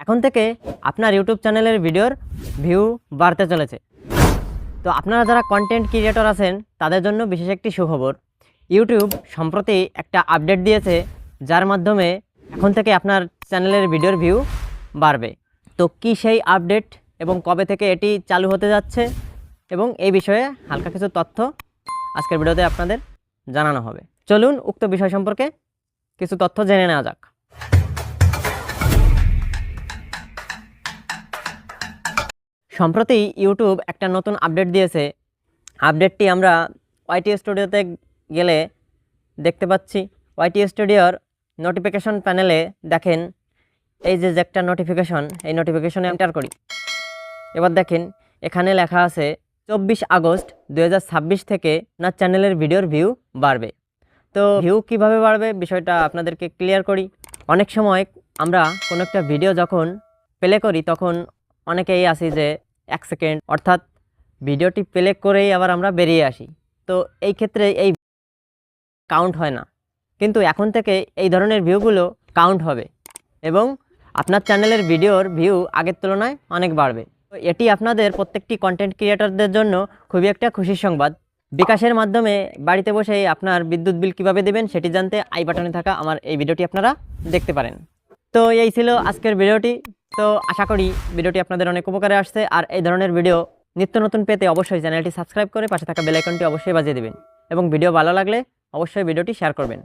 এখন থেকে আপনার ইউটিউব চ্যানেলের ভিডিওর ভিউ বাড়তে চলেছে। তো আপনারা যারা কন্টেন্ট ক্রিয়েটর আছেন তাদের জন্য বিশেষ একটি সুখবর। ইউটিউব সম্প্রতি একটা আপডেট দিয়েছে, যার মাধ্যমে এখন থেকে আপনার চ্যানেলের ভিডিওর ভিউ বাড়বে। তো কি সেই আপডেট এবং কবে থেকে এটি চালু হতে যাচ্ছে এবং এই বিষয়ে হালকা কিছু তথ্য আজকের ভিডিওতে আপনাদের জানানো হবে। চলুন উক্ত বিষয় সম্পর্কে কিছু তথ্য জেনে নেওয়া যাক। সম্প্রতি ইউটিউব একটা নতুন আপডেট দিয়েছে। আপডেটটি আমরা ওয়াইটি স্টুডিওতে গেলে দেখতে পাচ্ছি। ওয়াইটি স্টুডিওর নোটিফিকেশন প্যানেলে দেখেন এই যে একটা নোটিফিকেশন, এই নোটিফিকেশনে এন্টার করি। এবার দেখেন এখানে লেখা আছে 24 আগস্ট 2026 থেকে আপনার চ্যানেলের ভিডিওর ভিউ বাড়বে। তো ভিউ কিভাবে বাড়বে বিষয়টা আপনাদেরকে ক্লিয়ার করি। অনেক সময় আমরা কোনো একটা ভিডিও যখন প্লে করি তখন অনেকেই আসি যে 1 সেকেন্ড, অর্থাৎ ভিডিওটি প্লে করেই আবার আমরা বেরিয়ে আসি। তো এই ক্ষেত্রে এই কাউন্ট হয় না, কিন্তু এখন থেকে এই ধরনের ভিউগুলো কাউন্ট হবে এবং আপনার চ্যানেলের ভিডিওর ভিউ আগের তুলনায় অনেক বাড়বে। তো এটি আপনাদের প্রত্যেকটি কন্টেন্ট ক্রিয়েটরদের জন্য খুবই একটা খুশির সংবাদ। বিকাশের মাধ্যমে বাড়িতে বসেই আপনার বিদ্যুৎ বিল কীভাবে দেবেন সেটি জানতে আই বাটনে থাকা আমার এই ভিডিওটি আপনারা দেখতে পারেন। তো এই ছিল আজকের ভিডিওটি। তো আশা করি ভিডিওটি আপনাদের অনেক উপকারে আসছে। আর এই ধরনের ভিডিও নিত্য নতুন পেতে অবশ্যই চ্যানেলটি সাবস্ক্রাইব করে পাশে থাকা বেল আইকনটি অবশ্যই বাজিয়ে দেবেন এবং ভিডিও ভালো লাগলে অবশ্যই ভিডিওটি শেয়ার করবেন।